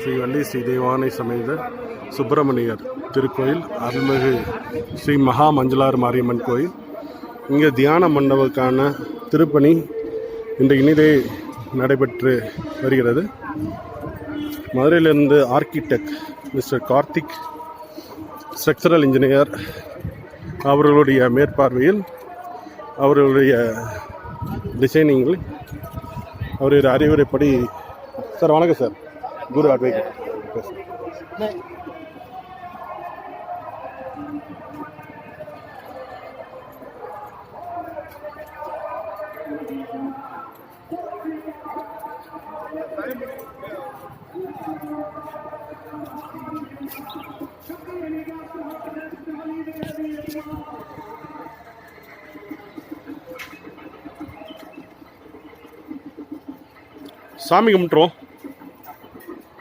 ஸ்ரீ வள்ளி ஸ்ரீ தெய்வானை சமேத சுப்பிரமணியர் திருக்கோயில், அருள்மிகு ஸ்ரீ மகா மஞ்சளாறு மாரியம்மன் கோயில். இங்கே தியான மண்டபத்துக்கான திருப்பணி இன்று இனிதே நடைபெற்று வருகிறது. மதுரையிலிருந்து architect mister Karthik, structural engineer அவர்களுடைய மேற்பார்வையில் அவர்களுடைய டிசைனிங்கில் அவருடைய அறிவுரைப்படி. சார் வணக்கம் சார், குரு அட்வைக்கர். சாமி கும்பிட்டுருவோம்.